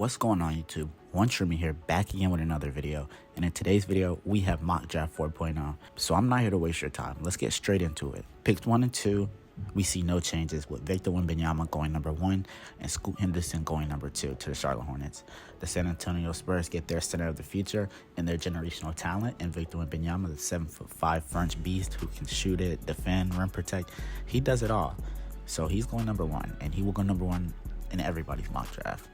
What's going on YouTube? One Trimmy here, back again with another video, and in today's video we have mock draft 4.0. So I'm not here to waste your time. Let's get straight into it. Picks 1 and 2, we see no changes with Victor Wembanyama going number 1 and Scoot Henderson going number 2 to the Charlotte Hornets. The San Antonio Spurs get their center of the future and their generational talent in Victor Wembanyama, the 7'5" French beast who can shoot it, defend, rim protect. He does it all. So he's going number 1, and he will go number 1 in everybody's mock draft.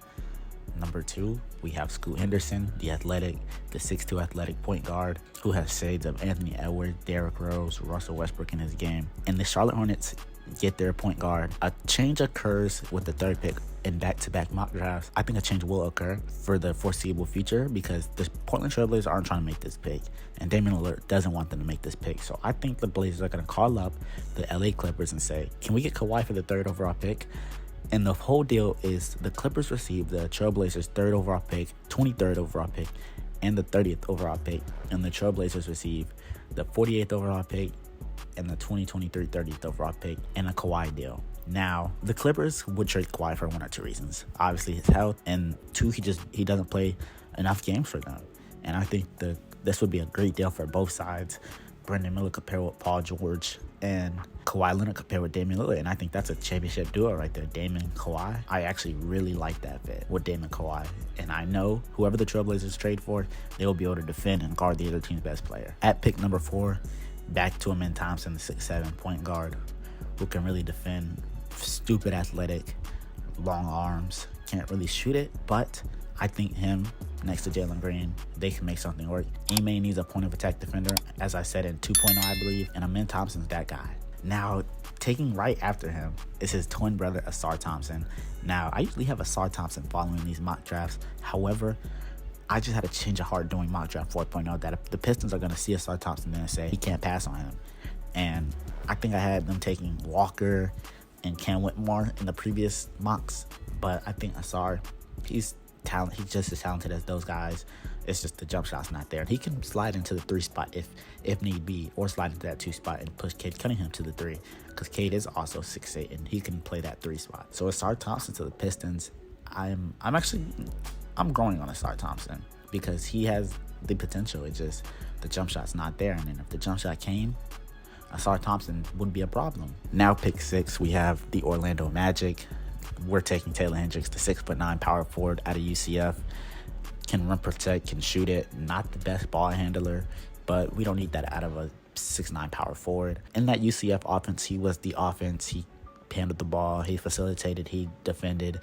Number 2, we have Scoot Henderson, the 6'2" athletic point guard who has shades of Anthony Edwards, Derrick Rose, Russell Westbrook in his game. And the Charlotte Hornets get their point guard. A change occurs with the 3rd pick in back-to-back mock drafts. I think a change will occur for the foreseeable future because the Portland Trailblazers aren't trying to make this pick, and Damian Lillard doesn't want them to make this pick. So I think the Blazers are going to call up the LA Clippers and say, can we get Kawhi for the 3rd overall pick? And the whole deal is the Clippers receive the Trailblazers 3rd overall pick, 23rd overall pick, and the 30th overall pick. And the Trailblazers receive the 48th overall pick and the 2023 30th overall pick and a Kawhi deal. Now, the Clippers would trade Kawhi for 1 or 2 reasons. Obviously his health, and 2, he doesn't play enough games for them. And I think this would be a great deal for both sides. Brandon Miller compared with Paul George and Kawhi Leonard compared with Damian Lillard, and I think that's a championship duo right there, Damian and Kawhi. I actually really like that fit with Damian and Kawhi, and I know whoever the Trailblazers trade for, they will be able to defend and guard the other team's best player. At pick number 4, back to Amin Thompson, the 6'7" point guard who can really defend, stupid athletic, long arms, can't really shoot it, but I think him next to Jalen Green, they can make something work. Ime needs a point of attack defender, as I said in 2.0, I believe, and Amin Thompson's that guy. Now, taking right after him is his twin brother, Asar Thompson. Now, I usually have Asar Thompson following these mock drafts. However, I just had a change of heart doing mock draft 4.0 that the Pistons are going to see Asar Thompson and say he can't pass on him. And I think I had them taking Walker and Cam Whitmore in the previous mocks, but I think Asar, he's just as talented as those guys. It's just the jump shot's not there. And he can slide into the 3 spot if need be, or slide into that 2 spot and push Cade Cunningham to the 3, because Cade is also 6'8" and he can play that 3 spot. So Asar Thompson to the Pistons, I'm growing on Asar Thompson because he has the potential. It's just the jump shot's not there, and then if the jump shot came, Asar Thompson wouldn't be a problem. Now pick 6, we have the Orlando Magic. We're taking Taylor Hendricks, the 6'9" power forward out of UCF. Can rim protect, can shoot it. Not the best ball handler, but we don't need that out of a 6'9" power forward. In that UCF offense, he was the offense. He handled the ball, he facilitated, he defended.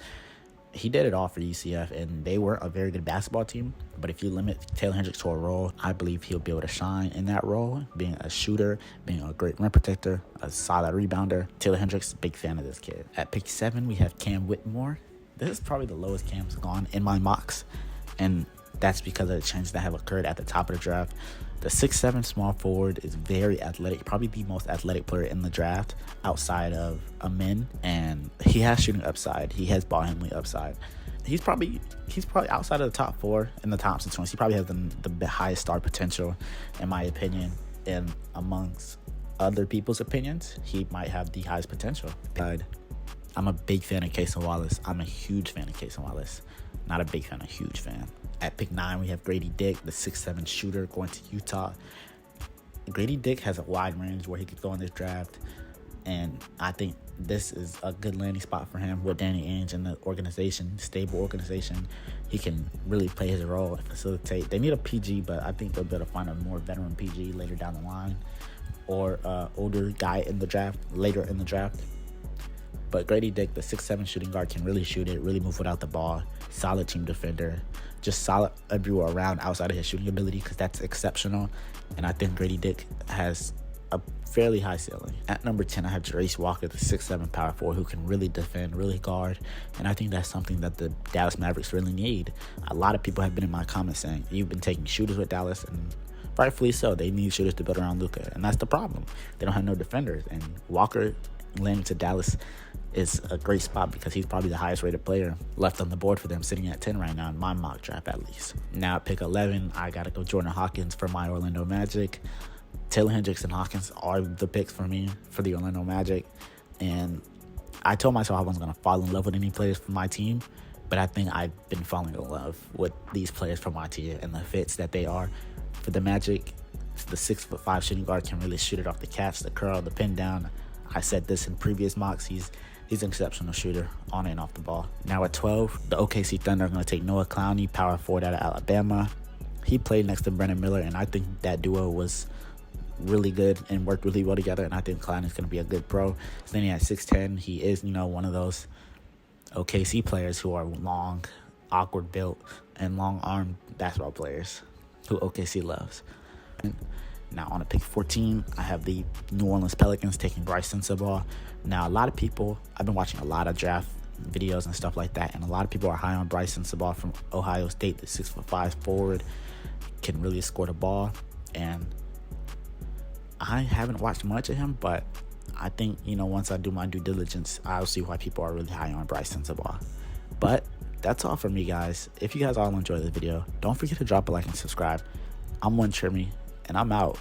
He did it all for UCF, and they weren't a very good basketball team. But if you limit Taylor Hendricks to a role, I believe he'll be able to shine in that role, being a shooter, being a great rim protector, a solid rebounder. Taylor Hendricks, big fan of this kid. At pick 7, we have Cam Whitmore. This is probably the lowest Cam's gone in my mocks, and that's because of the changes that have occurred at the top of the draft. The 6'7" small forward is very athletic, probably the most athletic player in the draft outside of Amin, and he has shooting upside. He has ball handling upside. He's probably outside of the top 4 in the Thompson twins. He probably has the highest star potential, in my opinion, and amongst other people's opinions, he might have the highest potential. I'm a big fan of Cason Wallace. I'm a huge fan of Cason Wallace. Not a big fan, a huge fan. At pick 9, we have Grady Dick, the 6'7" shooter going to Utah. Grady Dick has a wide range where he could go in this draft, and I think this is a good landing spot for him with Danny Ainge and the organization, stable organization. He can really play his role and facilitate. They need a PG, but I think they'll be able to find a more veteran PG later down the line, or older guy in the draft, later in the draft. But Grady Dick, the 6'7" shooting guard, can really shoot it, really move without the ball, solid team defender, just solid everywhere around outside of his shooting ability, because that's exceptional. And I think Grady Dick has a fairly high ceiling. At number 10, I have Jarace Walker, the 6'7" power forward who can really defend, really guard. And I think that's something that the Dallas Mavericks really need. A lot of people have been in my comments saying, you've been taking shooters with Dallas, and rightfully so. They need shooters to build around Luka, and that's the problem. They don't have no defenders, and Walker landing to Dallas is a great spot because he's probably the highest rated player left on the board for them, sitting at 10 right now in my mock draft at least. Now at pick 11, I gotta go Jordan Hawkins for my Orlando Magic. Taylor Hendricks and Hawkins are the picks for me for the Orlando Magic, and I told myself I wasn't gonna fall in love with any players from my team, But I think I've been falling in love with these players from my tier and the fits that they are. For the Magic, the 6'5" shooting guard can really shoot it off the catch, the curl, the pin down. I said this in previous mocks. He's an exceptional shooter on and off the ball. Now at 12, the OKC Thunder are going to take Noah Clowney, power forward out of Alabama. He played next to Brendan Miller, and I think that duo was really good and worked really well together, and I think Clowney's going to be a good pro. Standing at 6'10", he is, one of those OKC players who are long, awkward built, and long-armed basketball players who OKC loves. Now on a pick 14, I have the New Orleans Pelicans taking Bryce Sensabaugh. Now a lot of people, I've been watching a lot of draft videos and stuff like that, and a lot of people are high on Bryce Sensabaugh from Ohio State, the 6'5" forward, can really score the ball. And I haven't watched much of him, but I think, once I do my due diligence, I'll see why people are really high on Bryce Sensabaugh. But that's all from me, guys. If you guys all enjoyed this video, don't forget to drop a like and subscribe. I'm One Trimmy, and I'm out.